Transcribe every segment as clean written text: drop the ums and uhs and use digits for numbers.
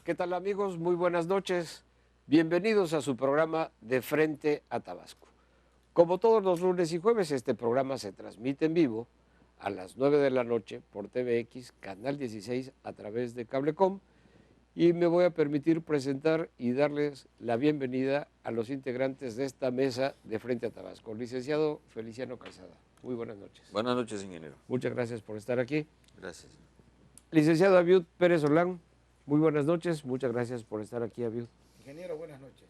¿Qué tal amigos? Muy buenas noches. Bienvenidos a su programa De Frente a Tabasco. Como todos los lunes y jueves, este programa se transmite en vivo a las 9 de la noche por TVX, Canal 16, a través de Cablecom. Y me voy a permitir presentar y darles la bienvenida a los integrantes de esta mesa de Frente a Tabasco. Licenciado Feliciano Calzada, muy buenas noches. Buenas noches, ingeniero. Muchas gracias por estar aquí. Gracias. Licenciado Abiud Pérez Solán, muy buenas noches. Muchas gracias por estar aquí, Abiud. Ingeniero, buenas noches.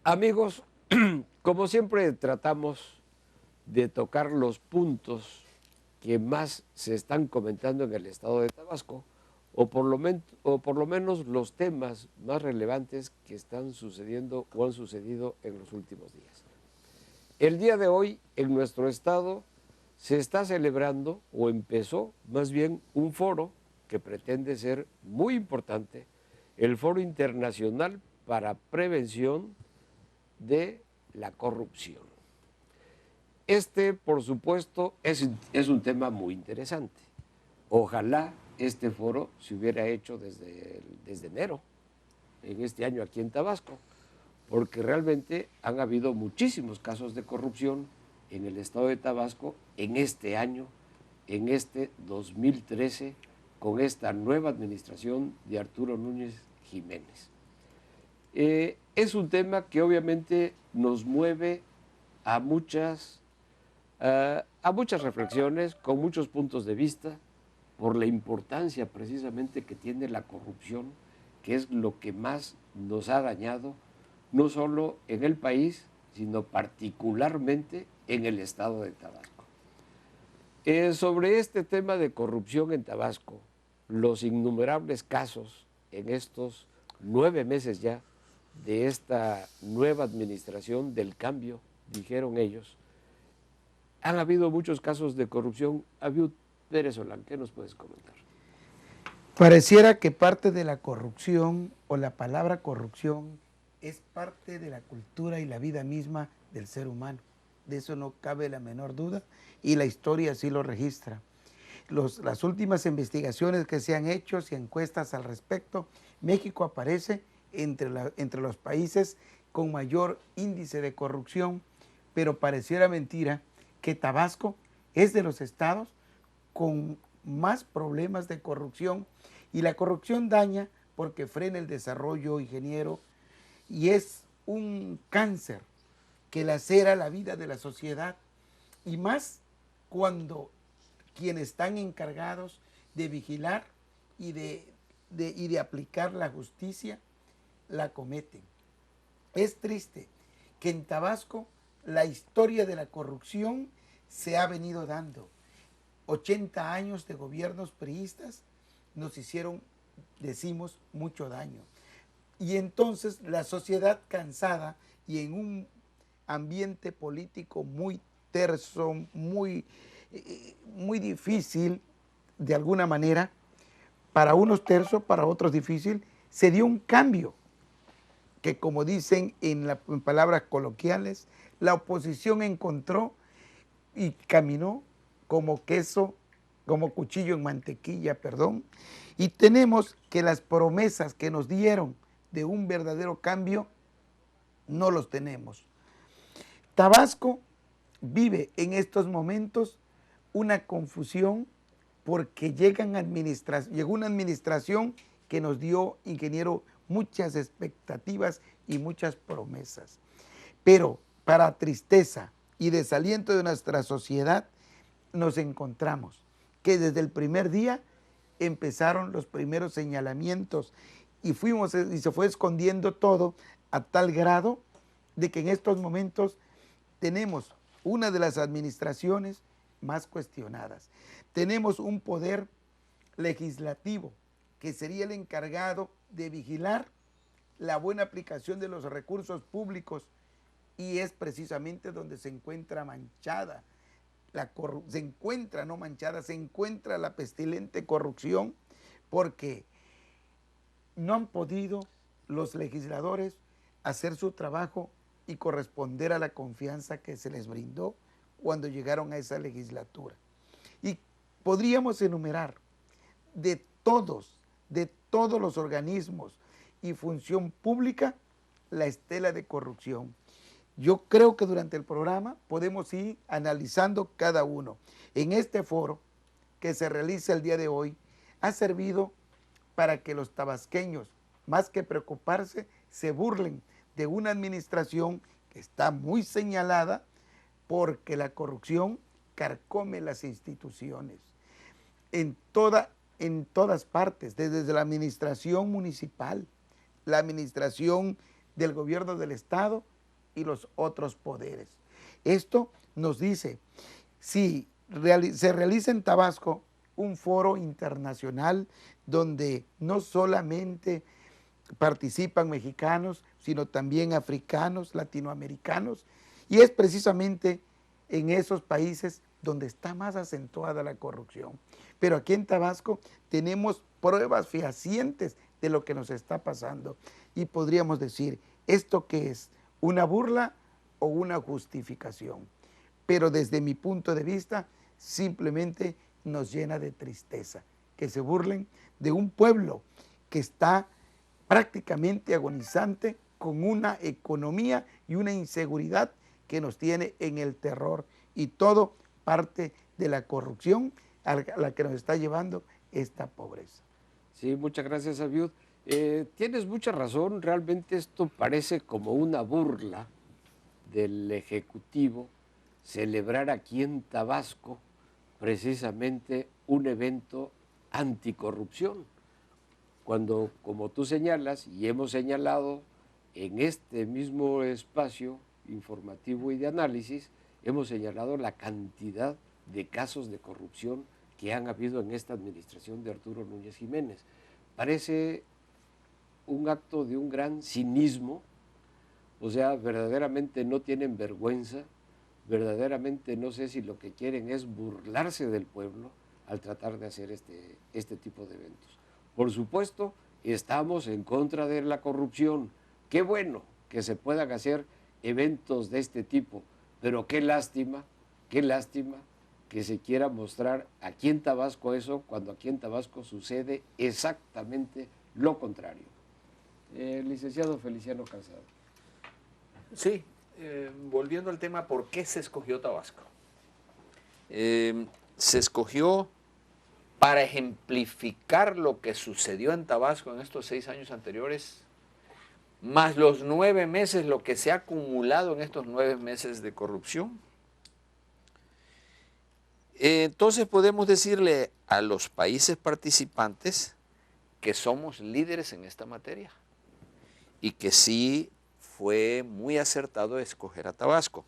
Amigos, como siempre tratamos de tocar los puntos que más se están comentando en el estado de Tabasco, o por lo menos los temas más relevantes que están sucediendo o han sucedido en los últimos días. El día de hoy en nuestro estado se está celebrando, o empezó más bien, un foro que pretende ser muy importante, el Foro Internacional para Prevención de la Corrupción. Este, por supuesto, es un tema muy interesante. Ojalá este foro se hubiera hecho desde enero, en este año aquí en Tabasco, porque realmente han habido muchísimos casos de corrupción en el estado de Tabasco en este año, en este 2013, con esta nueva administración de Arturo Núñez Jiménez. Es un tema que obviamente nos mueve a muchas reflexiones, con muchos puntos de vista, por la importancia precisamente que tiene la corrupción, que es lo que más nos ha dañado, no solo en el país, sino particularmente en el estado de Tabasco. Sobre este tema de corrupción en Tabasco, los innumerables casos en estos 9 meses ya de esta nueva administración del cambio, dijeron ellos, han habido muchos casos de corrupción. Abiud Pérez Solán, ¿qué nos puedes comentar? Pareciera que parte de la corrupción o la palabra corrupción es parte de la cultura y la vida misma del ser humano. De eso no cabe la menor duda y la historia así lo registra. Las últimas investigaciones que se han hecho y encuestas al respecto, México aparece entre los países con mayor índice de corrupción, pero pareciera mentira que Tabasco es de los estados con más problemas de corrupción, y la corrupción daña porque frena el desarrollo, ingeniero, y es un cáncer que lacera la vida de la sociedad, y más cuando quienes están encargados de vigilar y de aplicar la justicia la cometen. Es triste que en Tabasco la historia de la corrupción se ha venido dando. 80 años de gobiernos priistas nos hicieron, decimos, mucho daño. Y entonces la sociedad cansada y en un ambiente político muy terso, muy difícil, de alguna manera, para unos terso, para otros difícil, se dio un cambio que, como dicen en palabras coloquiales, la oposición encontró y caminó como queso, como cuchillo en mantequilla, perdón, y tenemos que las promesas que nos dieron de un verdadero cambio, no los tenemos. Tabasco vive en estos momentos una confusión porque llegó una administración que nos dio, ingeniero, muchas expectativas y muchas promesas. Pero para tristeza y desaliento de nuestra sociedad, nos encontramos que desde el primer día empezaron los primeros señalamientos y se fue escondiendo todo a tal grado de que en estos momentos tenemos una de las administraciones más cuestionadas. Tenemos un poder legislativo que sería el encargado de vigilar la buena aplicación de los recursos públicos, y es precisamente donde se encuentra manchada se encuentra la pestilente corrupción, porque no han podido los legisladores hacer su trabajo y corresponder a la confianza que se les brindó cuando llegaron a esa legislatura. Y podríamos enumerar de todos los organismos y función pública la estela de corrupción. Yo creo que durante el programa podemos ir analizando cada uno. En este foro que se realiza el día de hoy, ha servido para que los tabasqueños, más que preocuparse, se burlen de una administración que está muy señalada porque la corrupción carcome las instituciones. En todas partes, desde la administración municipal, la administración del gobierno del Estado y los otros poderes. Esto nos dice, si se realiza en Tabasco un foro internacional donde no solamente participan mexicanos, sino también africanos, latinoamericanos, y es precisamente en esos países donde está más acentuada la corrupción. Pero aquí en Tabasco tenemos pruebas fehacientes de lo que nos está pasando y podríamos decir, ¿esto qué es? ¿Una burla o una justificación? Pero desde mi punto de vista, simplemente nos llena de tristeza que se burlen de un pueblo que está prácticamente agonizante con una economía y una inseguridad que nos tiene en el terror, y todo parte de la corrupción a la que nos está llevando esta pobreza. Sí, muchas gracias, Abiud. Tienes mucha razón, realmente esto parece como una burla del Ejecutivo celebrar aquí en Tabasco precisamente un evento anticorrupción, cuando, como tú señalas y hemos señalado en este mismo espacio informativo y de análisis, hemos señalado la cantidad de casos de corrupción que han habido en esta administración de Arturo Núñez Jiménez. Parece un acto de un gran cinismo, o sea, verdaderamente no tienen vergüenza, verdaderamente no sé si lo que quieren es burlarse del pueblo al tratar de hacer este tipo de eventos. Por supuesto, estamos en contra de la corrupción. Qué bueno que se puedan hacer eventos de este tipo, pero qué lástima que se quiera mostrar aquí en Tabasco eso, cuando aquí en Tabasco sucede exactamente lo contrario. Licenciado Feliciano Calzado. Sí, volviendo al tema, ¿por qué se escogió Tabasco? Se escogió para ejemplificar lo que sucedió en Tabasco en estos 6 años anteriores, más los 9 meses, lo que se ha acumulado en estos 9 meses de corrupción. Entonces podemos decirle a los países participantes que somos líderes en esta materia y que sí fue muy acertado escoger a Tabasco,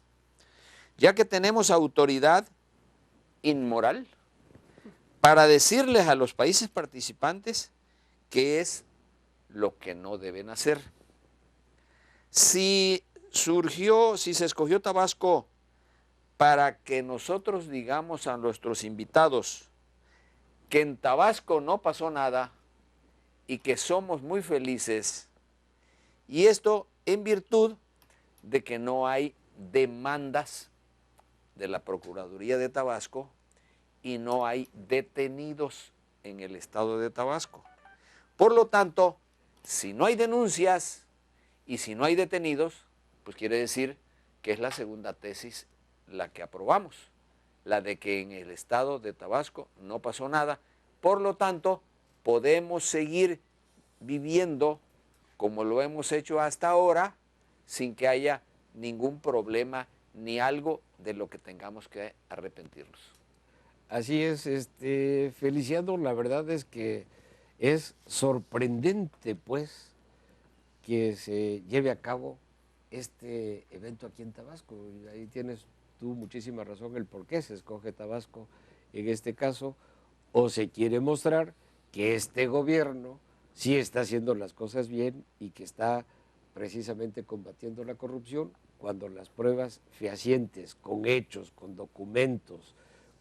ya que tenemos autoridad inmoral para decirles a los países participantes qué es lo que no deben hacer. Si se escogió Tabasco para que nosotros digamos a nuestros invitados que en Tabasco no pasó nada y que somos muy felices, y esto en virtud de que no hay demandas de la Procuraduría de Tabasco y no hay detenidos en el estado de Tabasco. Por lo tanto, si no hay denuncias y si no hay detenidos, pues quiere decir que es la segunda tesis la que aprobamos, la de que en el estado de Tabasco no pasó nada. Por lo tanto, podemos seguir viviendo como lo hemos hecho hasta ahora, sin que haya ningún problema ni algo de lo que tengamos que arrepentirnos. Así es, Feliciano, la verdad es que es sorprendente, pues, que se lleve a cabo este evento aquí en Tabasco. Y ahí tienes tú muchísima razón el por qué se escoge Tabasco en este caso, o se quiere mostrar que este gobierno sí está haciendo las cosas bien y que está precisamente combatiendo la corrupción, cuando las pruebas fehacientes, con hechos, con documentos,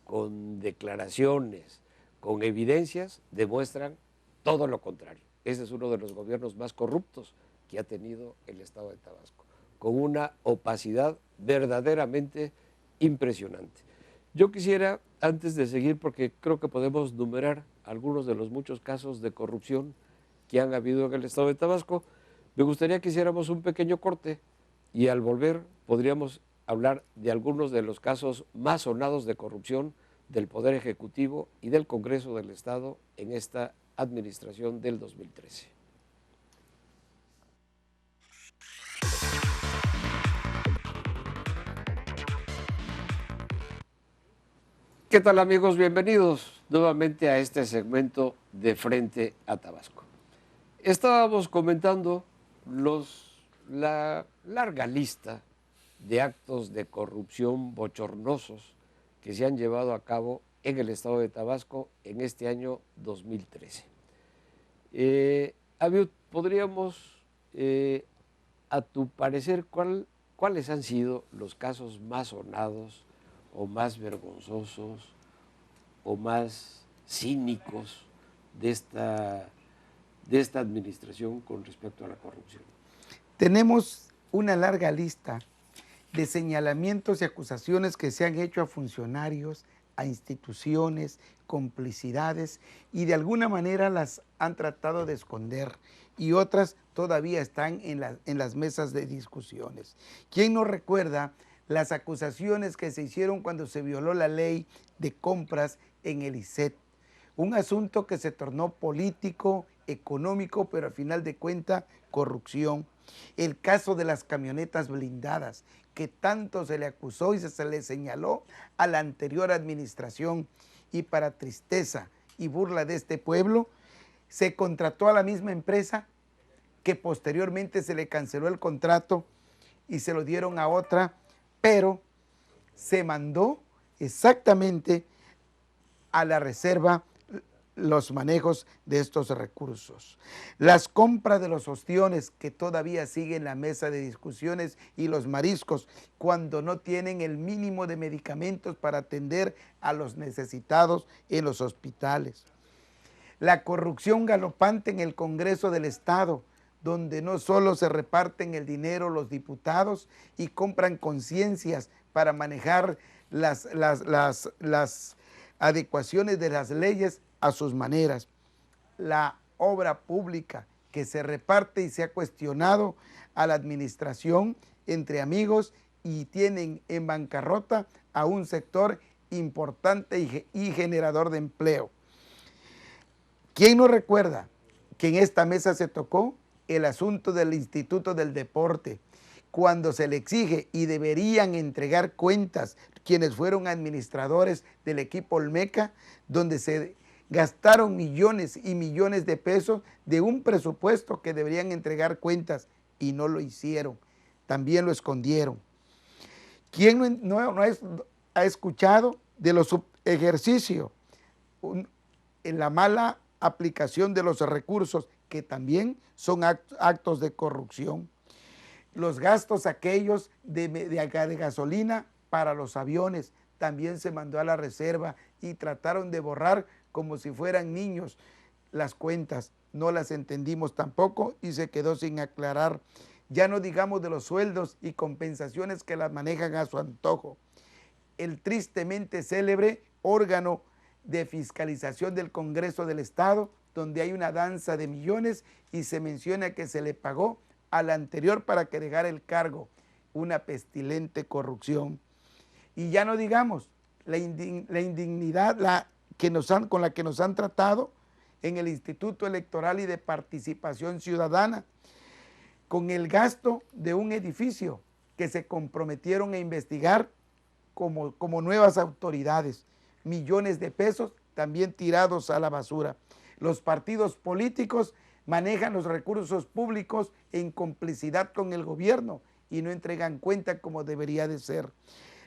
con declaraciones, con evidencias, demuestran todo lo contrario. Ese es uno de los gobiernos más corruptos que ha tenido el estado de Tabasco, con una opacidad verdaderamente impresionante. Yo quisiera, antes de seguir, porque creo que podemos numerar algunos de los muchos casos de corrupción que han habido en el estado de Tabasco. Me gustaría que hiciéramos un pequeño corte y al volver podríamos hablar de algunos de los casos más sonados de corrupción del Poder Ejecutivo y del Congreso del Estado en esta administración del 2013. ¿Qué tal, amigos? Bienvenidos nuevamente a este segmento de Frente a Tabasco. Estábamos comentando la larga lista de actos de corrupción bochornosos que se han llevado a cabo en el estado de Tabasco en este año 2013. Abiud, podríamos, a tu parecer, ¿cuáles han sido los casos más sonados o más vergonzosos o más cínicos de esta administración con respecto a la corrupción? Tenemos una larga lista de señalamientos y acusaciones que se han hecho a funcionarios, a instituciones, complicidades, y de alguna manera las han tratado de esconder y otras todavía están en las mesas de discusiones. ¿Quién no recuerda las acusaciones que se hicieron cuando se violó la ley de compras en el ISET? Un asunto que se tornó político, económico, pero al final de cuentas corrupción. El caso de las camionetas blindadas, que tanto se le acusó y se le señaló a la anterior administración, y para tristeza y burla de este pueblo, se contrató a la misma empresa que posteriormente se le canceló el contrato y se lo dieron a otra, pero se mandó exactamente a la reserva los manejos de estos recursos. Las compras de los ostiones, que todavía siguen en la mesa de discusiones, y los mariscos, cuando no tienen el mínimo de medicamentos para atender a los necesitados en los hospitales. La corrupción galopante en el Congreso del Estado, donde no solo se reparten el dinero los diputados y compran conciencias para manejar las adecuaciones de las leyes a sus maneras. La obra pública, que se reparte y se ha cuestionado a la administración entre amigos y tienen en bancarrota a un sector importante y generador de empleo. ¿Quién no recuerda que en esta mesa se tocó el asunto del Instituto del Deporte, cuando se le exige y deberían entregar cuentas quienes fueron administradores del equipo Olmeca, donde se gastaron millones y millones de pesos de un presupuesto que deberían entregar cuentas y no lo hicieron? También lo escondieron. ¿Quién no ha escuchado de los subejercicios, en la mala aplicación de los recursos, que también son actos de corrupción? Los gastos aquellos de gasolina para los aviones también se mandó a la reserva y trataron de borrar como si fueran niños las cuentas. No las entendimos tampoco y se quedó sin aclarar. Ya no digamos de los sueldos y compensaciones que las manejan a su antojo. El tristemente célebre órgano de fiscalización del Congreso del Estado, donde hay una danza de millones y se menciona que se le pagó al anterior para que dejara el cargo. Una pestilente corrupción. Y ya no digamos la indignidad con la que nos han tratado en el Instituto Electoral y de Participación Ciudadana, con el gasto de un edificio que se comprometieron a investigar como nuevas autoridades. Millones de pesos también tirados a la basura. Los partidos políticos manejan los recursos públicos en complicidad con el gobierno y no entregan cuenta como debería de ser.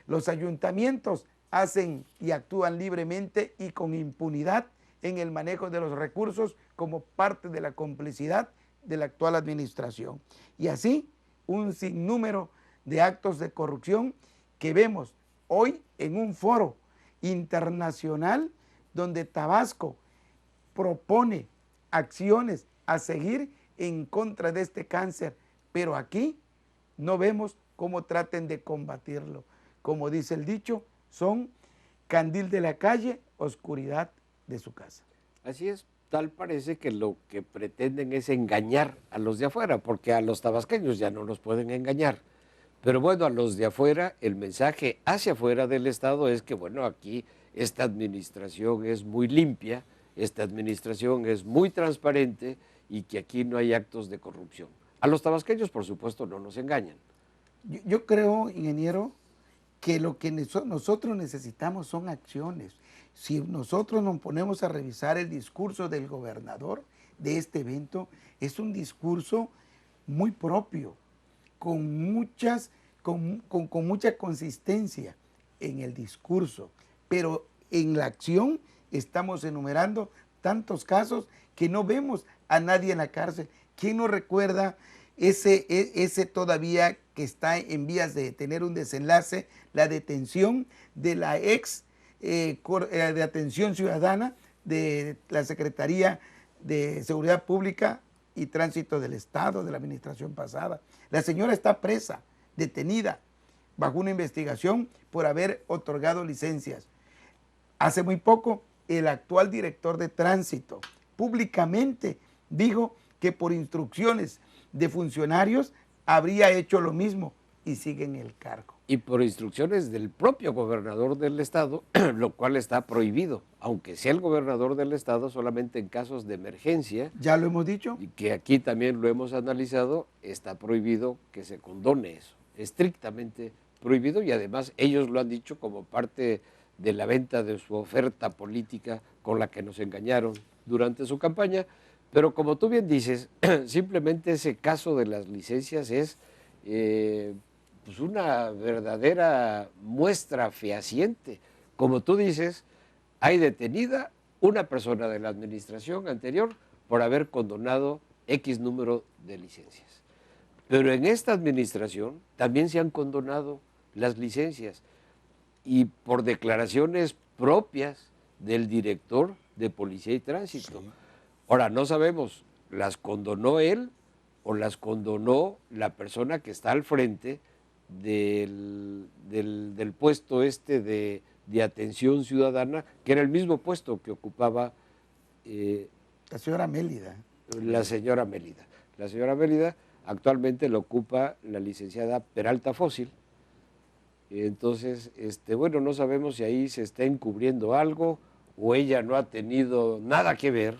Los ayuntamientos hacen y actúan libremente y con impunidad en el manejo de los recursos como parte de la complicidad de la actual administración. Y así un sinnúmero de actos de corrupción que vemos hoy en un foro internacional donde Tabasco propone acciones a seguir en contra de este cáncer, pero aquí no vemos cómo traten de combatirlo. Como dice el dicho, son candil de la calle, oscuridad de su casa. Así es, tal parece que lo que pretenden es engañar a los de afuera, porque a los tabasqueños ya no nos pueden engañar. Pero bueno, a los de afuera, el mensaje hacia afuera del Estado es que, bueno, aquí esta administración es muy limpia, esta administración es muy transparente y que aquí no hay actos de corrupción. A los tabasqueños, por supuesto, no nos engañan. Yo creo, ingeniero, que lo que nosotros necesitamos son acciones. Si nosotros nos ponemos a revisar el discurso del gobernador de este evento, es un discurso muy propio, con mucha consistencia en el discurso, pero en la acción estamos enumerando tantos casos que no vemos a nadie en la cárcel. ¿Quién no recuerda ese todavía que está en vías de tener un desenlace, la detención de la ex de Atención Ciudadana de la Secretaría de Seguridad Pública y Tránsito del Estado de la administración pasada? La señora está presa, detenida, bajo una investigación por haber otorgado licencias. Hace muy poco, el actual director de tránsito públicamente dijo que por instrucciones de funcionarios habría hecho lo mismo y sigue en el cargo. Y por instrucciones del propio gobernador del estado, lo cual está prohibido, aunque sea el gobernador del estado, solamente en casos de emergencia. Ya lo hemos dicho. Y que aquí también lo hemos analizado, está prohibido que se condone eso, estrictamente prohibido, y además ellos lo han dicho como parte de la venta de su oferta política con la que nos engañaron durante su campaña. Pero como tú bien dices, simplemente ese caso de las licencias es pues una verdadera muestra fehaciente. Como tú dices, hay detenida una persona de la administración anterior por haber condonado X número de licencias. Pero en esta administración también se han condonado las licencias y por declaraciones propias del director de Policía y Tránsito. Sí. Ahora, no sabemos, ¿las condonó él o las condonó la persona que está al frente del puesto de atención ciudadana, que era el mismo puesto que ocupaba la señora Mélida? La señora Mélida. La señora Mélida actualmente lo ocupa la licenciada Peralta Fósil. Entonces, bueno, no sabemos si ahí se está encubriendo algo o ella no ha tenido nada que ver,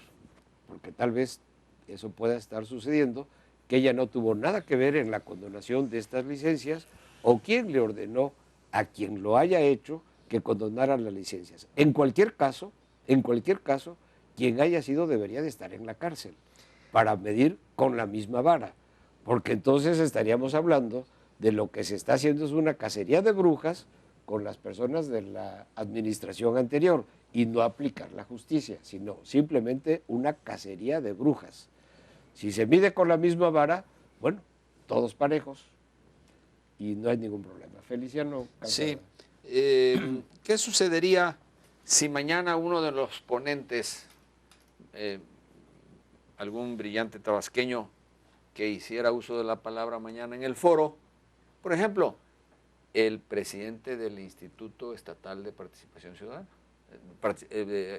porque tal vez eso pueda estar sucediendo, que ella no tuvo nada que ver en la condonación de estas licencias, o quién le ordenó a quien lo haya hecho que condonara las licencias. En cualquier caso, quien haya sido debería de estar en la cárcel para medir con la misma vara, porque entonces estaríamos hablando de lo que se está haciendo es una cacería de brujas con las personas de la administración anterior y no aplicar la justicia, sino simplemente una cacería de brujas. Si se mide con la misma vara, bueno, todos parejos y no hay ningún problema. Feliciano Calzada. Sí. ¿Qué sucedería si mañana uno de los ponentes, algún brillante tabasqueño que hiciera uso de la palabra mañana en el foro, por ejemplo, el presidente del Instituto Estatal de Participación Ciudadana,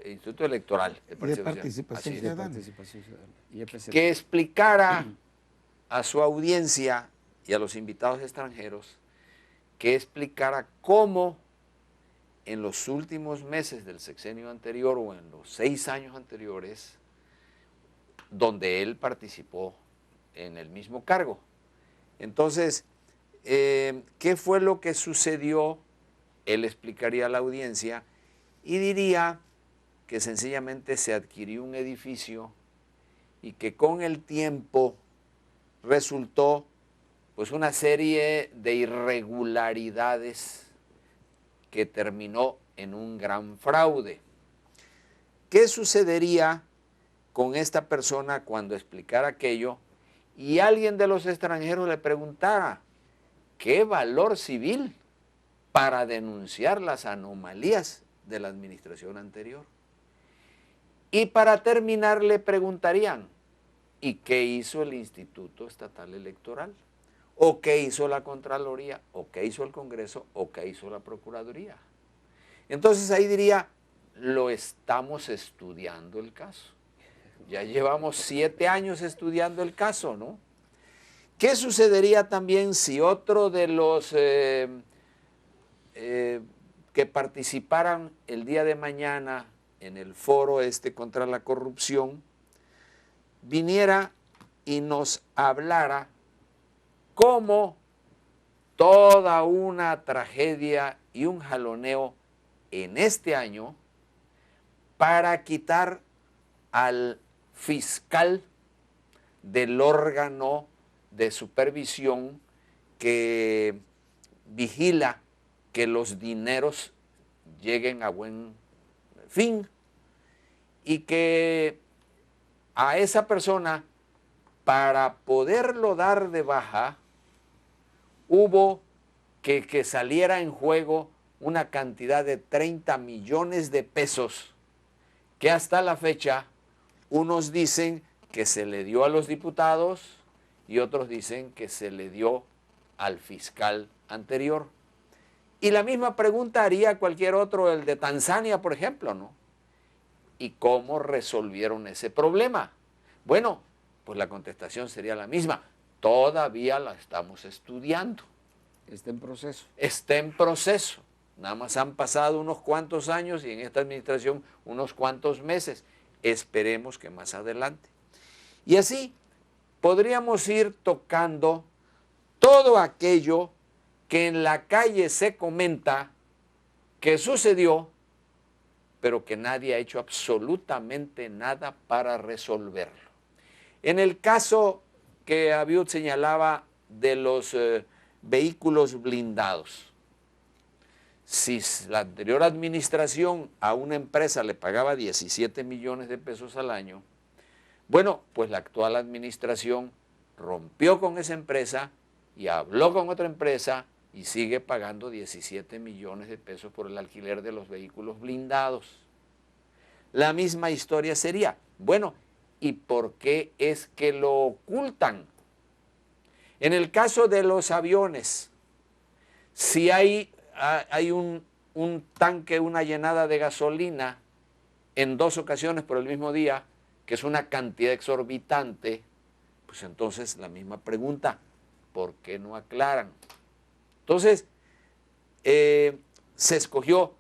Instituto Electoral de Participación Ciudadana, que explicara a su audiencia y a los invitados extranjeros, que explicara cómo en los últimos meses del sexenio anterior o en los 6 años anteriores, donde él participó en el mismo cargo. Entonces, ¿qué fue lo que sucedió? Él explicaría a la audiencia y diría que sencillamente se adquirió un edificio y que con el tiempo resultó pues una serie de irregularidades que terminó en un gran fraude. ¿Qué sucedería con esta persona cuando explicara aquello y alguien de los extranjeros le preguntara qué valor civil para denunciar las anomalías de la administración anterior? Y para terminar le preguntarían, ¿y qué hizo el Instituto Estatal Electoral? ¿O qué hizo la Contraloría? ¿O qué hizo el Congreso? ¿O qué hizo la Procuraduría? Entonces ahí diría, lo estamos estudiando el caso. Ya llevamos 7 años estudiando el caso, ¿no? ¿Qué sucedería también si otro de los que participaran el día de mañana en el foro contra la corrupción viniera y nos hablara cómo toda una tragedia y un jaloneo en este año para quitar al fiscal del órgano de supervisión que vigila que los dineros lleguen a buen fin y que a esa persona, para poderlo dar de baja, hubo que saliera en juego una cantidad de 30 millones de pesos que hasta la fecha unos dicen que se le dio a los diputados y otros dicen que se le dio al fiscal anterior. Y la misma pregunta haría cualquier otro, el de Tanzania, por ejemplo, ¿no? ¿Y cómo resolvieron ese problema? Bueno, pues la contestación sería la misma. Todavía la estamos estudiando. Está en proceso. Está en proceso. Nada más han pasado unos cuantos años y en esta administración unos cuantos meses. Esperemos que más adelante. Y así podríamos ir tocando todo aquello que en la calle se comenta que sucedió, pero que nadie ha hecho absolutamente nada para resolverlo. En el caso que Abiud señalaba de los vehículos blindados, si la anterior administración a una empresa le pagaba 17 millones de pesos al año, bueno, pues la actual administración rompió con esa empresa y habló con otra empresa y sigue pagando 17 millones de pesos por el alquiler de los vehículos blindados. La misma historia sería, bueno, ¿y por qué es que lo ocultan? En el caso de los aviones, si hay un tanque, una llenada de gasolina en 2 ocasiones por el mismo día, que es una cantidad exorbitante, pues entonces la misma pregunta, ¿por qué no aclaran? Entonces, se escogió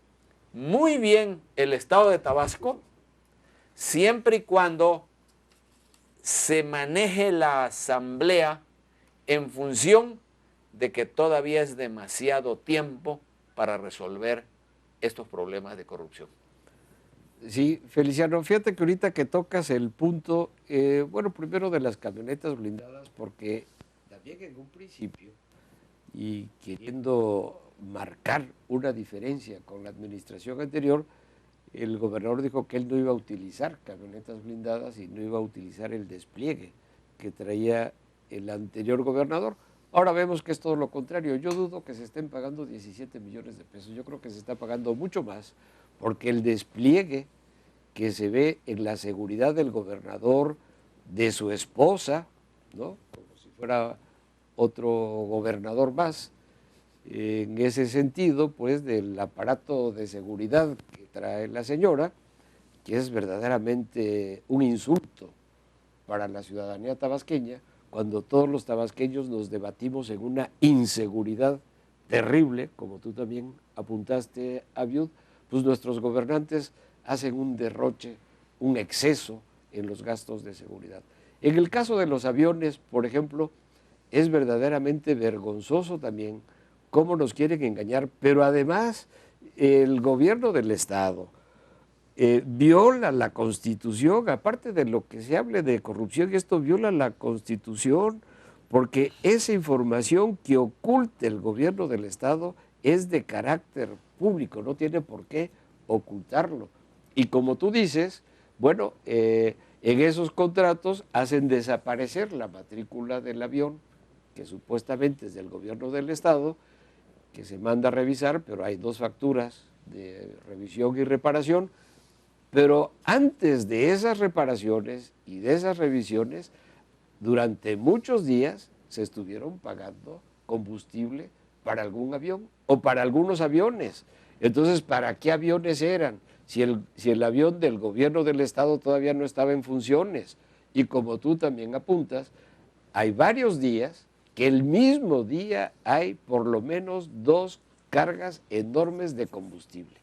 muy bien el estado de Tabasco, siempre y cuando se maneje la asamblea en función de que todavía es demasiado tiempo para resolver estos problemas de corrupción. Sí, Feliciano, fíjate que ahorita que tocas el punto, bueno, primero de las camionetas blindadas, porque también en un principio, y queriendo marcar una diferencia con la administración anterior, el gobernador dijo que él no iba a utilizar camionetas blindadas y no iba a utilizar el despliegue que traía el anterior gobernador. Ahora vemos que es todo lo contrario. Yo dudo que se estén pagando 17 millones de pesos. Yo creo que se está pagando mucho más, porque el despliegue que se ve en la seguridad del gobernador, de su esposa, ¿no? Como si fuera otro gobernador más, en ese sentido, pues, del aparato de seguridad que trae la señora, que es verdaderamente un insulto para la ciudadanía tabasqueña, cuando todos los tabasqueños nos debatimos en una inseguridad terrible, como tú también apuntaste, Abiud, pues nuestros gobernantes hacen un derroche, un exceso en los gastos de seguridad. En el caso de los aviones, por ejemplo, es verdaderamente vergonzoso también cómo nos quieren engañar, pero además el gobierno del Estado viola la Constitución, aparte de lo que se hable de corrupción, esto viola la Constitución, porque esa información que oculta el gobierno del Estado es de carácter público, no tiene por qué ocultarlo. Y como tú dices, bueno, en esos contratos hacen desaparecer la matrícula del avión, que supuestamente es del gobierno del Estado, que se manda a revisar, pero hay 2 facturas de revisión y reparación. Pero antes de esas reparaciones y de esas revisiones, durante muchos días se estuvieron pagando combustible para algún avión o para algunos aviones. Entonces, ¿para qué aviones eran? si el avión del gobierno del estado todavía no estaba en funciones. Y como tú también apuntas, hay varios días que el mismo día hay por lo menos 2 cargas enormes de combustible.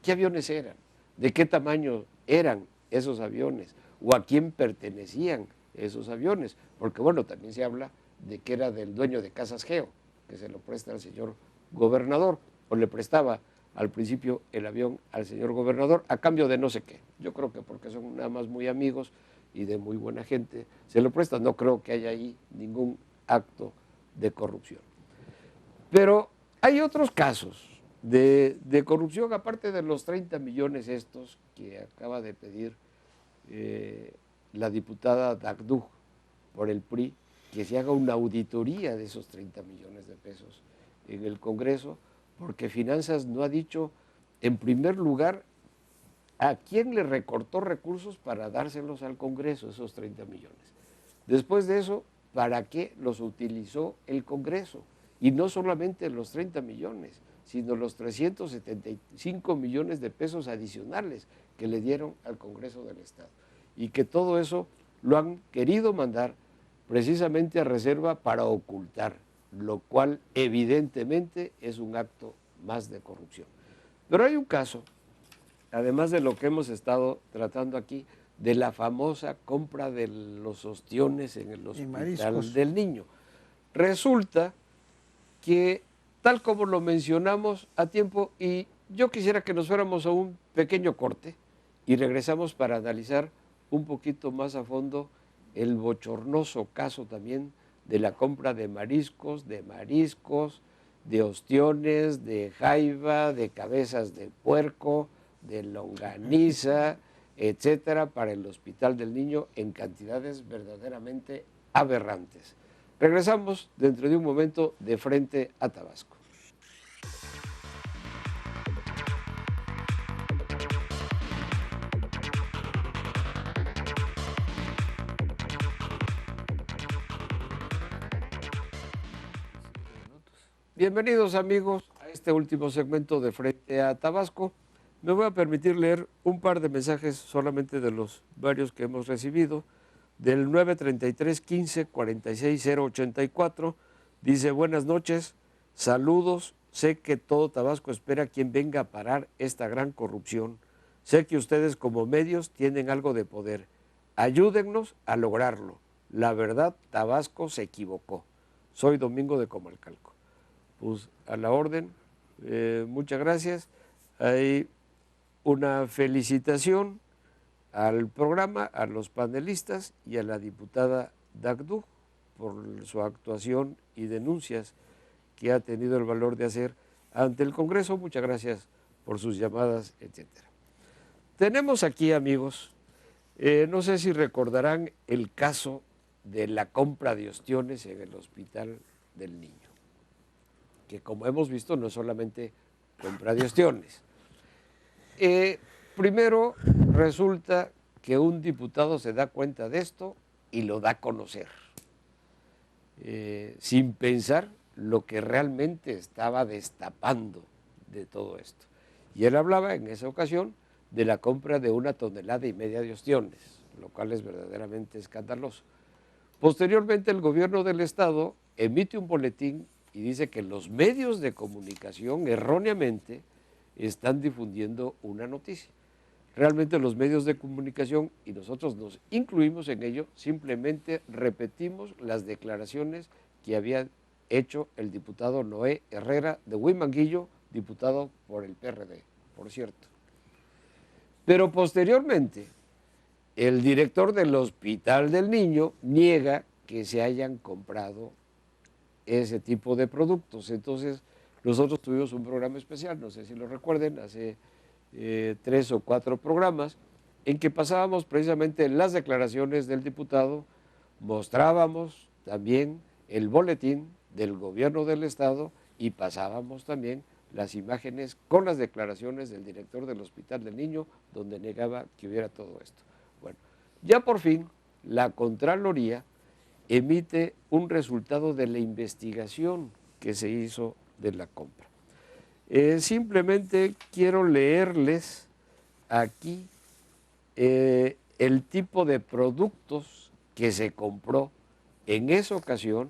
¿Qué aviones eran? ¿De qué tamaño eran esos aviones? ¿O a quién pertenecían esos aviones? Porque bueno, también se habla de que era del dueño de Casas Geo, que se lo presta al señor gobernador, o le prestaba al principio el avión al señor gobernador a cambio de no sé qué. Yo creo que porque son nada más muy amigos y de muy buena gente se lo prestan. No creo que haya ahí ningún acto de corrupción. Pero hay otros casos de corrupción, aparte de los 30 millones estos que acaba de pedir la diputada Dagdú por el PRI, que se haga una auditoría de esos 30 millones de pesos en el Congreso, porque Finanzas no ha dicho, en primer lugar, a quién le recortó recursos para dárselos al Congreso, esos 30 millones. Después de eso, ¿para qué los utilizó el Congreso? Y no solamente los 30 millones, sino los 375 millones de pesos adicionales que le dieron al Congreso del Estado. Y que todo eso lo han querido mandar precisamente a reserva para ocultar, lo cual evidentemente es un acto más de corrupción. Pero hay un caso, además de lo que hemos estado tratando aquí, de la famosa compra de los ostiones en el Hospital del Niño. Resulta que, tal como lo mencionamos a tiempo, y yo quisiera que nos fuéramos a un pequeño corte y regresamos para analizar un poquito más a fondo el bochornoso caso también de la compra de mariscos, de ostiones, de jaiba, de cabezas de puerco, de longaniza, etcétera, para el Hospital del Niño en cantidades verdaderamente aberrantes. Regresamos dentro de un momento de Frente a Tabasco. Bienvenidos amigos a este último segmento de Frente a Tabasco. Me voy a permitir leer un par de mensajes solamente de los varios que hemos recibido. Del 933 15 46 084 dice: buenas noches, saludos, sé que todo Tabasco espera quien venga a parar esta gran corrupción. Sé que ustedes como medios tienen algo de poder. Ayúdennos a lograrlo. La verdad, Tabasco se equivocó. Soy Domingo de Comalcalco. Pues a la orden, muchas gracias. Hay una felicitación al programa, a los panelistas y a la diputada Dagdú por su actuación y denuncias que ha tenido el valor de hacer ante el Congreso. Muchas gracias por sus llamadas, etcétera. Tenemos aquí, amigos, no sé si recordarán el caso de la compra de ostiones en el Hospital del Niño, que como hemos visto no es solamente compra de ostiones. Primero resulta que un diputado se da cuenta de esto y lo da a conocer, sin pensar lo que realmente estaba destapando de todo esto. Y él hablaba en esa ocasión de la compra de 1,5 toneladas de ostiones, lo cual es verdaderamente escandaloso. Posteriormente, el gobierno del estado emite un boletín y dice que los medios de comunicación erróneamente están difundiendo una noticia. Realmente los medios de comunicación, y nosotros nos incluimos en ello, simplemente repetimos las declaraciones que había hecho el diputado Noé Herrera de Huimanguillo, diputado por el PRD, por cierto. Pero posteriormente, el director del Hospital del Niño niega que se hayan comprado ese tipo de productos. Entonces, nosotros tuvimos un programa especial, no sé si lo recuerden, hace 3 o 4 programas, en que pasábamos precisamente las declaraciones del diputado, mostrábamos también el boletín del gobierno del estado y pasábamos también las imágenes con las declaraciones del director del Hospital del Niño, donde negaba que hubiera todo esto. Bueno, ya por fin la Contraloría emite un resultado de la investigación que se hizo de la compra. Simplemente quiero leerles aquí el tipo de productos que se compró en esa ocasión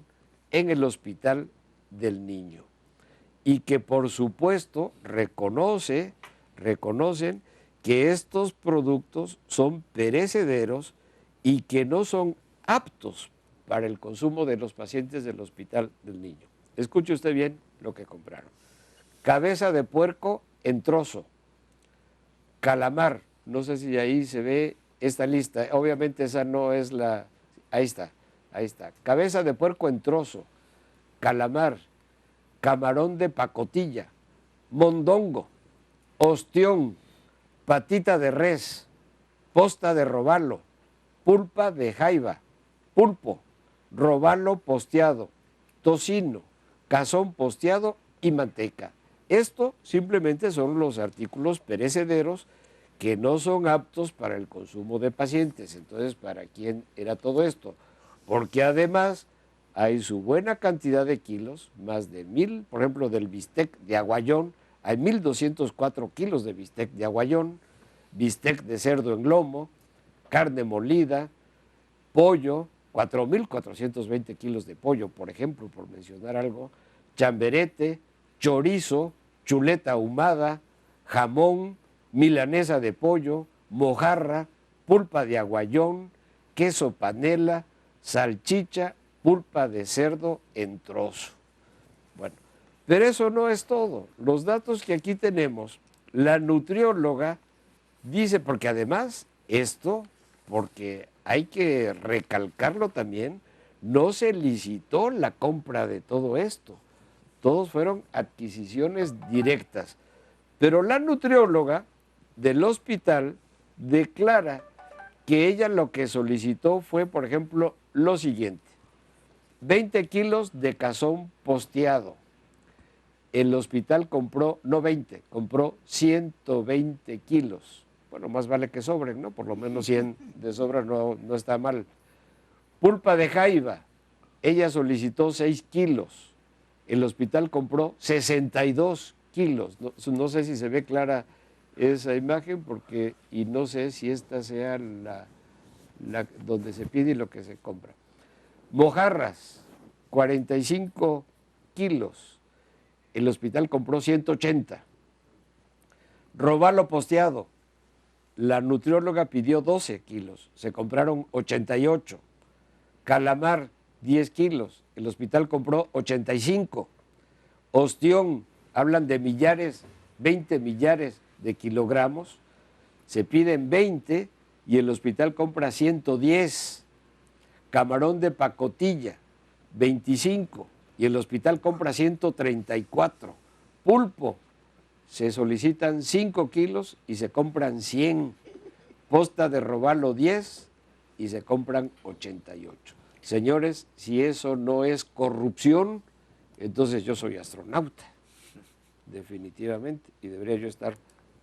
en el Hospital del Niño y que por supuesto reconocen que estos productos son perecederos y que no son aptos para el consumo de los pacientes del Hospital del Niño. Escuche usted bien lo que compraron. Cabeza de puerco en trozo, calamar, no sé si ahí se ve esta lista, obviamente esa no es la, ahí está, cabeza de puerco en trozo, calamar, camarón de pacotilla, mondongo, ostión, patita de res, posta de robalo, pulpa de jaiba, pulpo, robalo posteado, tocino, cazón posteado y manteca. Esto simplemente son los artículos perecederos que no son aptos para el consumo de pacientes. Entonces, ¿para quién era todo esto? Porque además hay su buena cantidad de kilos, más de 1000, por ejemplo, del bistec de aguayón, hay 1204 kilos de bistec de aguayón, bistec de cerdo en lomo, carne molida, pollo, 4420 kilos de pollo, por ejemplo, por mencionar algo, chamberete, chorizo, chuleta ahumada, jamón, milanesa de pollo, mojarra, pulpa de aguayón, queso panela, salchicha, pulpa de cerdo en trozo. Bueno, pero eso no es todo. Los datos que aquí tenemos, la nutrióloga dice, porque además esto, porque hay que recalcarlo también, no se licitó la compra de todo esto. Todos fueron adquisiciones directas. Pero la nutrióloga del hospital declara que ella lo que solicitó fue, por ejemplo, lo siguiente: 20 kilos de cazón posteado. El hospital compró, no 20, compró 120 kilos. Bueno, más vale que sobren, ¿no? Por lo menos 100 de sobra no está mal. Pulpa de jaiba, ella solicitó 6 kilos. El hospital compró 62 kilos. No sé si se ve clara esa imagen, porque, y no sé si esta sea la donde se pide y lo que se compra. Mojarras, 45 kilos. El hospital compró 180. Robalo posteado, la nutrióloga pidió 12 kilos, se compraron 88. Calamar, 10 kilos, el hospital compró 85. Ostión, hablan de millares, 20 millares de kilogramos, se piden 20 y el hospital compra 110. Camarón de pacotilla, 25 y el hospital compra 134. Pulpo, se solicitan 5 kilos y se compran 100. Posta de robalo, 10 y se compran 88. Señores, si eso no es corrupción, entonces yo soy astronauta, definitivamente, y debería yo estar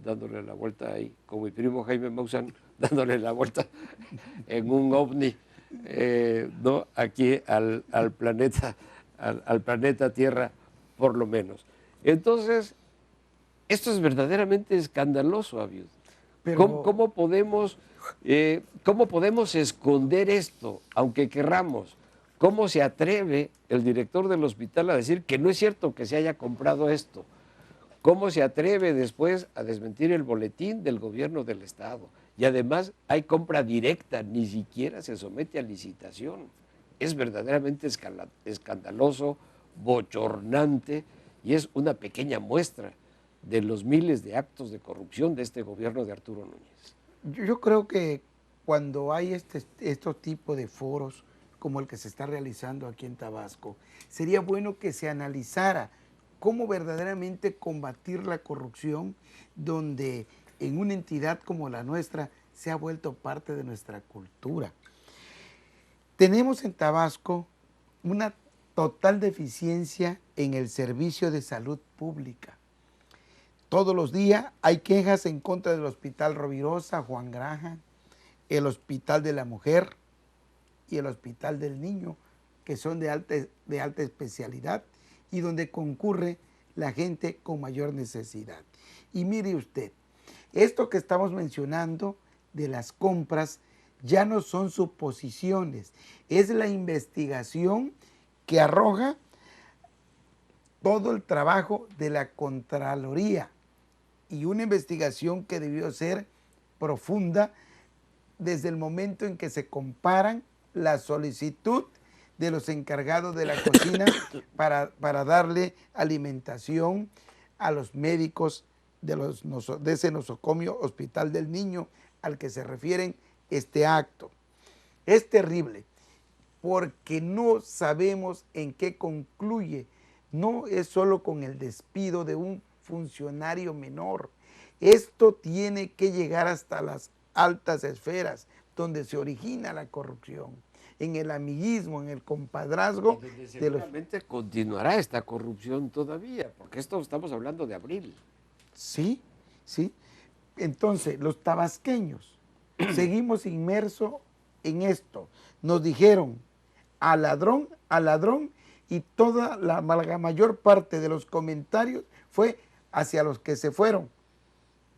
dándole la vuelta ahí, con mi primo Jaime Maussan, dándole la vuelta en un ovni, ¿no? Aquí al planeta Tierra, por lo menos. Entonces, esto es verdaderamente escandaloso, Abiud. Pero... ¿Cómo podemos esconder esto, aunque querramos? ¿Cómo se atreve el director del hospital a decir que no es cierto que se haya comprado esto? ¿Cómo se atreve después a desmentir el boletín del gobierno del Estado? Y además hay compra directa, ni siquiera se somete a licitación. Es verdaderamente escandaloso, bochornante, y es una pequeña muestra de los miles de actos de corrupción de este gobierno de Arturo Núñez. Yo creo que cuando hay estos tipos de foros como el que se está realizando aquí en Tabasco, sería bueno que se analizara cómo verdaderamente combatir la corrupción, donde en una entidad como la nuestra se ha vuelto parte de nuestra cultura. Tenemos en Tabasco una total deficiencia en el servicio de salud pública. Todos los días hay quejas en contra del Hospital Rovirosa, Juan Graham, el Hospital de la Mujer y el Hospital del Niño, que son de alta especialidad y donde concurre la gente con mayor necesidad. Y mire usted, Esto que estamos mencionando de las compras ya no son suposiciones, es la investigación que arroja todo el trabajo de la Contraloría y una investigación que debió ser profunda desde el momento en que se comparan la solicitud de los encargados de la cocina para darle alimentación a los médicos de ese nosocomio Hospital del Niño al que se refieren este acto. Es terrible porque no sabemos en qué concluye. No es solo con el despido de un funcionario menor. Esto tiene que llegar hasta las altas esferas donde se origina la corrupción, en el amiguismo, en el compadrazgo. Seguramente continuará esta corrupción todavía, porque esto estamos hablando de abril. Sí, sí. Entonces, los tabasqueños seguimos inmersos en esto. Nos dijeron al ladrón, y toda la mayor parte de los comentarios fue hacia los que se fueron.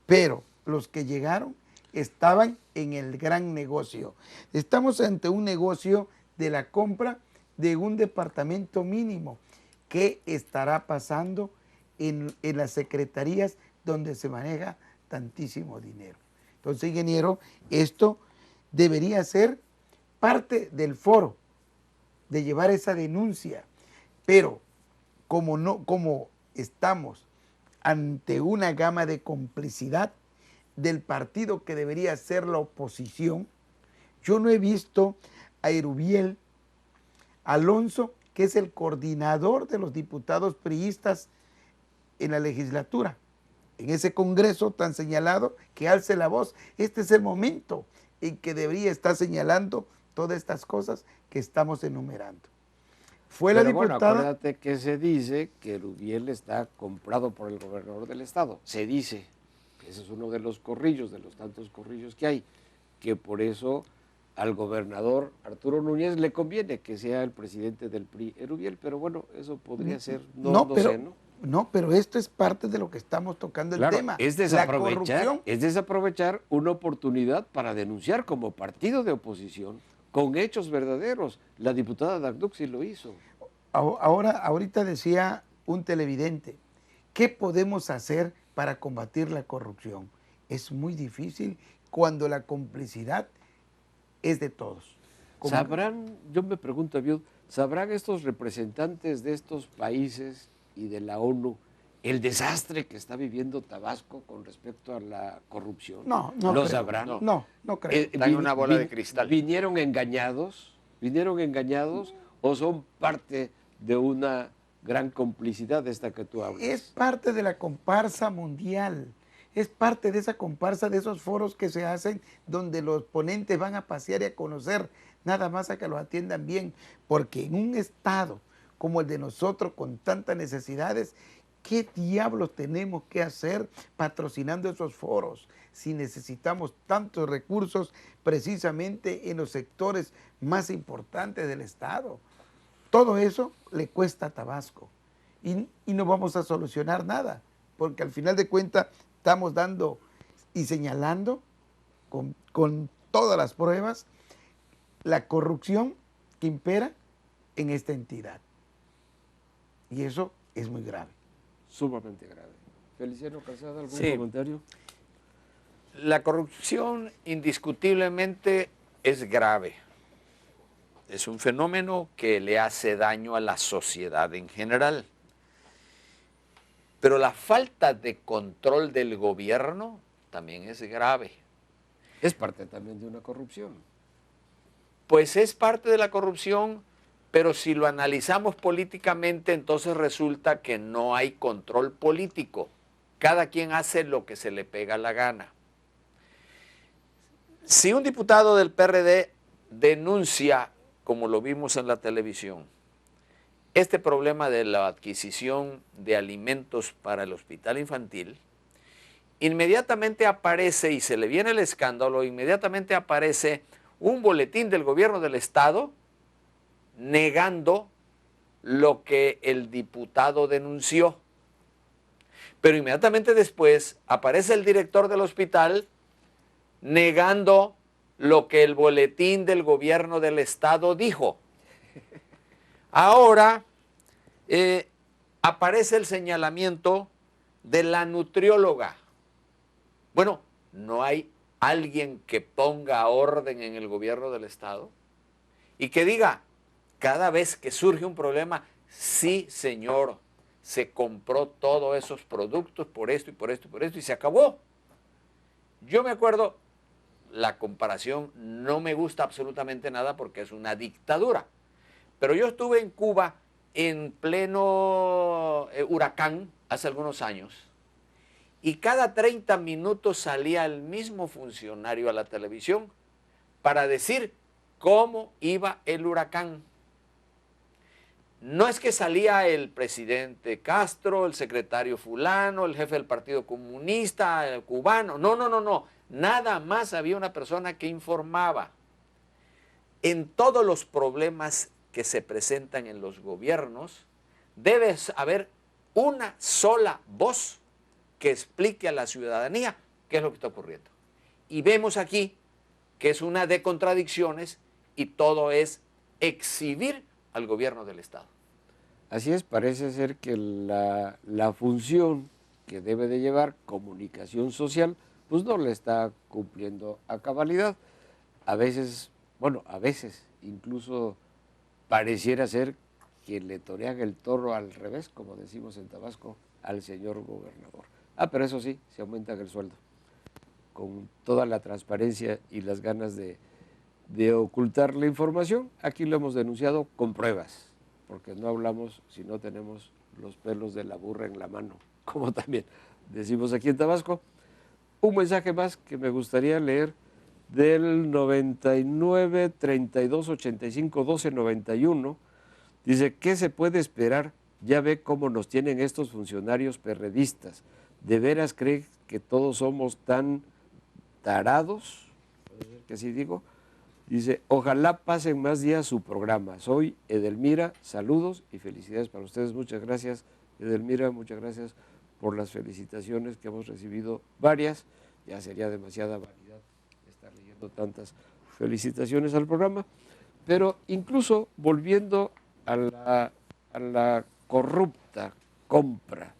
Pero los que llegaron estaban en el gran negocio. Estamos ante un negocio de la compra de un departamento mínimo. ¿Qué estará pasando en las secretarías donde se maneja tantísimo dinero? Entonces, ingeniero, esto debería ser parte del foro de llevar esa denuncia, pero como estamos ante una gama de complicidad del partido que debería ser la oposición, yo no he visto a Erubiel Alonso, que es el coordinador de los diputados priistas en la legislatura, en ese congreso tan señalado, que alce la voz. Este es el momento en que debería estar señalando todas estas cosas que estamos enumerando. Fue la diputada... Bueno, acuérdate que se dice que Erubiel está comprado por el gobernador del estado. Se dice, ese es uno de los corrillos, de los tantos corrillos que hay, que por eso al gobernador Arturo Núñez le conviene que sea el presidente del PRI Erubiel, pero bueno, eso podría ser, no sé, ¿no? No, pero esto es parte de lo que estamos tocando el tema. Es desaprovechar una oportunidad para denunciar como partido de oposición con hechos verdaderos. La diputada Dagduc sí lo hizo. Ahorita decía un televidente, ¿qué podemos hacer para combatir la corrupción? Es muy difícil cuando la complicidad es de todos. ¿Sabrán, yo me pregunto, Abiud, ¿sabrán estos representantes de estos países y de la ONU el desastre que está viviendo Tabasco con respecto a la corrupción? No ¿Lo creo. sabrán? No creo. Están en una bola de cristal. ¿Vinieron engañados o son parte de una gran complicidad de esta que tú hablas? Es parte de la comparsa mundial. Es parte de esa comparsa, de esos foros que se hacen donde los ponentes van a pasear y a conocer, nada más a que los atiendan bien, porque en un estado como el de nosotros con tantas necesidades, ¿qué diablos tenemos que hacer patrocinando esos foros si necesitamos tantos recursos precisamente en los sectores más importantes del estado? Todo eso le cuesta a Tabasco y no vamos a solucionar nada, porque al final de cuentas estamos dando y señalando con todas las pruebas la corrupción que impera en esta entidad. Y eso es muy grave. Sumamente grave. Feliciano Calzada, ¿algún comentario? La corrupción indiscutiblemente es grave. Es un fenómeno que le hace daño a la sociedad en general. Pero la falta de control del gobierno también es grave. Es parte también de una corrupción. Pues es parte de la corrupción, pero si lo analizamos políticamente, entonces resulta que no hay control político. Cada quien hace lo que se le pega la gana. Si un diputado del PRD denuncia, como lo vimos en la televisión, este problema de la adquisición de alimentos para el hospital infantil, inmediatamente aparece, y se le viene el escándalo, inmediatamente aparece un boletín del gobierno del estado negando lo que el diputado denunció. Pero inmediatamente después aparece el director del hospital negando lo que el boletín del gobierno del estado dijo. Ahora aparece el señalamiento de la nutrióloga. Bueno, ¿no hay alguien que ponga orden en el gobierno del estado y que diga, cada vez que surge un problema, sí, señor, se compró todos esos productos por esto y por esto y por esto y se acabó? Yo me acuerdo, la comparación no me gusta absolutamente nada porque es una dictadura, pero yo estuve en Cuba en pleno huracán hace algunos años y cada 30 minutos salía el mismo funcionario a la televisión para decir cómo iba el huracán. No es que salía el presidente Castro, el secretario fulano, el jefe del Partido Comunista, el cubano. No. Nada más había una persona que informaba. En todos los problemas que se presentan en los gobiernos, debe haber una sola voz que explique a la ciudadanía qué es lo que está ocurriendo. Y vemos aquí que es una de contradicciones y todo es exhibir al gobierno del Estado. Así es, parece ser que la función que debe de llevar comunicación social, pues no la está cumpliendo a cabalidad. A veces incluso pareciera ser que le torean el toro al revés, como decimos en Tabasco, al señor gobernador. Pero eso sí, se aumenta el sueldo, con toda la transparencia y las ganas de ocultar la información. Aquí lo hemos denunciado con pruebas, porque no hablamos si no tenemos los pelos de la burra en la mano, como también decimos aquí en Tabasco. Un mensaje más que me gustaría leer del 99 32 85 12 91. Dice, ¿qué se puede esperar? Ya ve cómo nos tienen estos funcionarios perredistas. ¿De veras cree que todos somos tan tarados? Puede ser que así digo. Dice, ojalá pasen más días su programa. Soy Edelmira, saludos y felicidades para ustedes. Muchas gracias, Edelmira, muchas gracias por las felicitaciones que hemos recibido varias. Ya sería demasiada vanidad estar leyendo tantas felicitaciones al programa. Pero incluso volviendo a la corrupta compra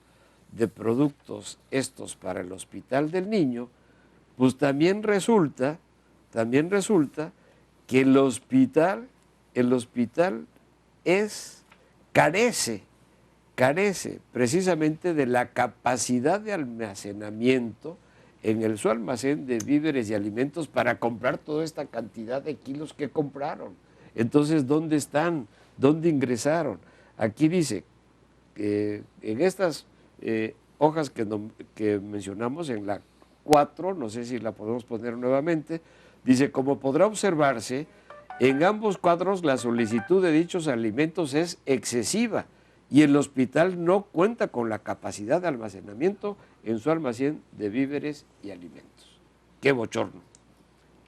de productos estos para el Hospital del Niño, pues también resulta que el hospital carece precisamente de la capacidad de almacenamiento en su almacén de víveres y alimentos para comprar toda esta cantidad de kilos que compraron. Entonces, ¿dónde están? ¿Dónde ingresaron? Aquí dice que en estas hojas que mencionamos, en la 4, no sé si la podemos poner nuevamente, dice, como podrá observarse, en ambos cuadros la solicitud de dichos alimentos es excesiva y el hospital no cuenta con la capacidad de almacenamiento en su almacén de víveres y alimentos. ¡Qué bochorno!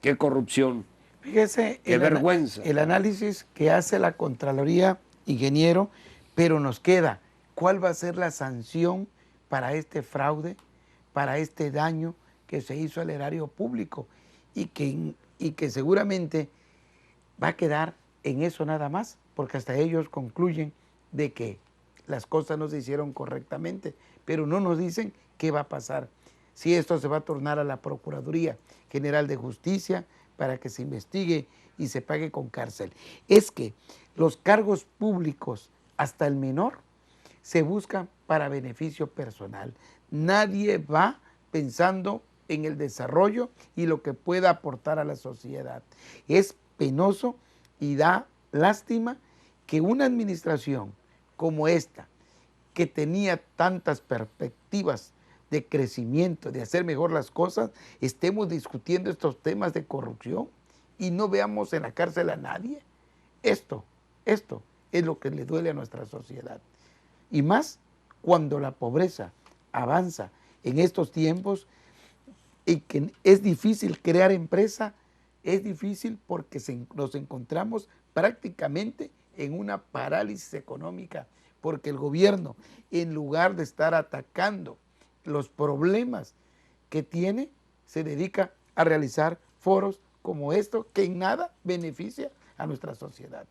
¡Qué corrupción! Fíjese, ¡Qué vergüenza! El análisis que hace la Contraloría, ingeniero, pero nos queda, ¿cuál va a ser la sanción para este fraude, para este daño que se hizo al erario público? Y que seguramente va a quedar en eso nada más, porque hasta ellos concluyen de que las cosas no se hicieron correctamente, pero no nos dicen qué va a pasar, si esto se va a tornar a la Procuraduría General de Justicia para que se investigue y se pague con cárcel. Es que los cargos públicos, hasta el menor, se buscan para beneficio personal. Nadie va pensando en el desarrollo y lo que pueda aportar a la sociedad. Es penoso y da lástima que una administración como esta, que tenía tantas perspectivas de crecimiento, de hacer mejor las cosas, estemos discutiendo estos temas de corrupción y no veamos en la cárcel a nadie. Esto es lo que le duele a nuestra sociedad. Y más cuando la pobreza avanza en estos tiempos y que es difícil crear empresa, es difícil porque nos encontramos prácticamente en una parálisis económica, porque el gobierno, en lugar de estar atacando los problemas que tiene, se dedica a realizar foros como esto, que en nada beneficia a nuestra sociedad.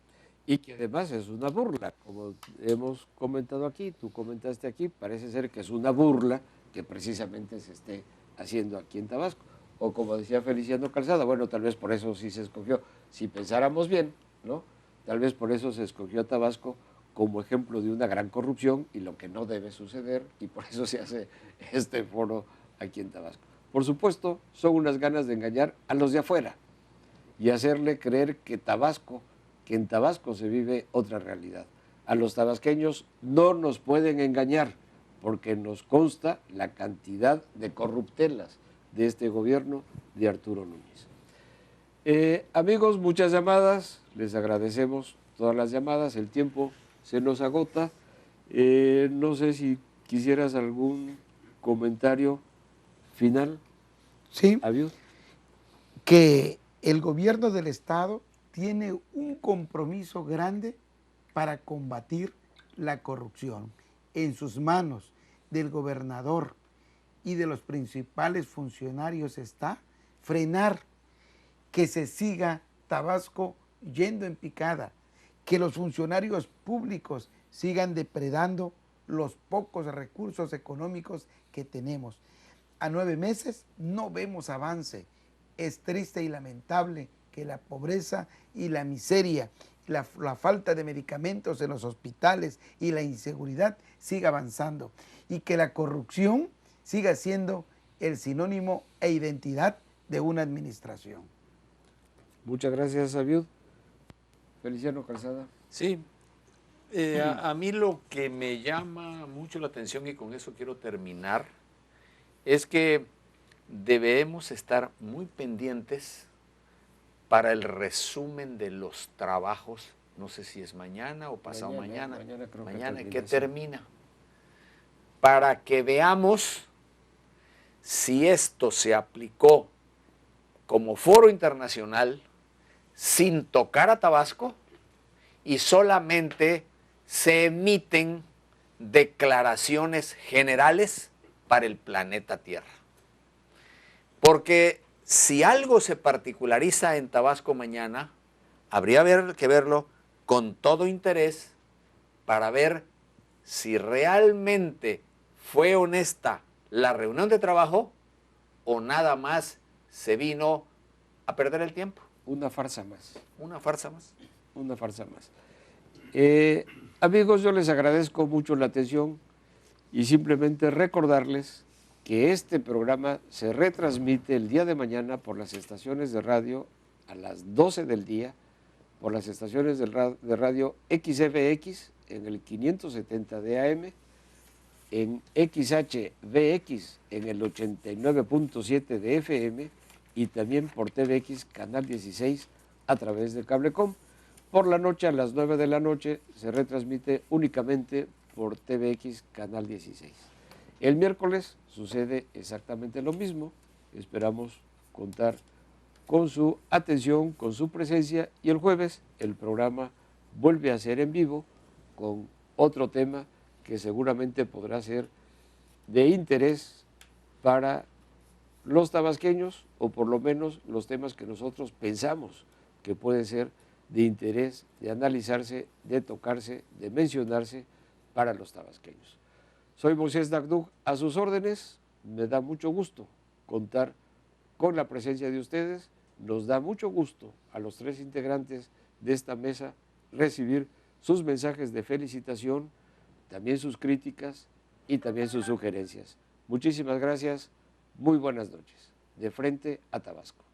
Y que además es una burla, como hemos comentado aquí, tú comentaste aquí, parece ser que es una burla que precisamente se esté haciendo aquí en Tabasco. O como decía Feliciano Calzada, bueno, tal vez por eso sí se escogió, si pensáramos bien, ¿no? Tal vez por eso se escogió a Tabasco como ejemplo de una gran corrupción y lo que no debe suceder, y por eso se hace este foro aquí en Tabasco. Por supuesto, son unas ganas de engañar a los de afuera y hacerle creer que en Tabasco se vive otra realidad. A los tabasqueños no nos pueden engañar porque nos consta la cantidad de corruptelas de este gobierno de Arturo Núñez. Amigos, muchas llamadas, les agradecemos todas las llamadas, el tiempo se nos agota. No sé si quisieras algún comentario final. Sí, Abiud. que el gobierno del Estado tiene un compromiso grande para combatir la corrupción. En sus manos del gobernador y de los principales funcionarios está frenar que se siga Tabasco yendo en picada, que los funcionarios públicos sigan depredando los pocos recursos económicos que tenemos. A 9 meses no vemos avance. Es triste y lamentable que la pobreza y la miseria, la falta de medicamentos en los hospitales y la inseguridad siga avanzando y que la corrupción siga siendo el sinónimo e identidad de una administración. Muchas gracias, Abiud. Feliciano Calzada. Sí, a mí lo que me llama mucho la atención, y con eso quiero terminar, es que debemos estar muy pendientes para el resumen de los trabajos, no sé si es mañana o pasado mañana, que termina, para que veamos si esto se aplicó como foro internacional sin tocar a Tabasco y solamente se emiten declaraciones generales para el planeta Tierra. Porque si algo se particulariza en Tabasco mañana, habría que verlo con todo interés para ver si realmente fue honesta la reunión de trabajo o nada más se vino a perder el tiempo. Una farsa más. Una farsa más. Una farsa más. Amigos, yo les agradezco mucho la atención y simplemente recordarles que este programa se retransmite el día de mañana por las estaciones de radio a las 12 del día, por las estaciones de radio XFX en el 570 de AM, en XHVX en el 89.7 de FM y también por TVX Canal 16 a través de Cablecom. Por la noche a las 9 de la noche se retransmite únicamente por TVX Canal 16. El miércoles sucede exactamente lo mismo. Esperamos contar con su atención, con su presencia, y el jueves el programa vuelve a ser en vivo con otro tema que seguramente podrá ser de interés para los tabasqueños, o por lo menos los temas que nosotros pensamos que pueden ser de interés, de analizarse, de tocarse, de mencionarse para los tabasqueños. Soy Moisés Dagdug, a sus órdenes. Me da mucho gusto contar con la presencia de ustedes. Nos da mucho gusto a los 3 integrantes de esta mesa recibir sus mensajes de felicitación, también sus críticas y también sus sugerencias. Muchísimas gracias. Muy buenas noches. De frente a Tabasco.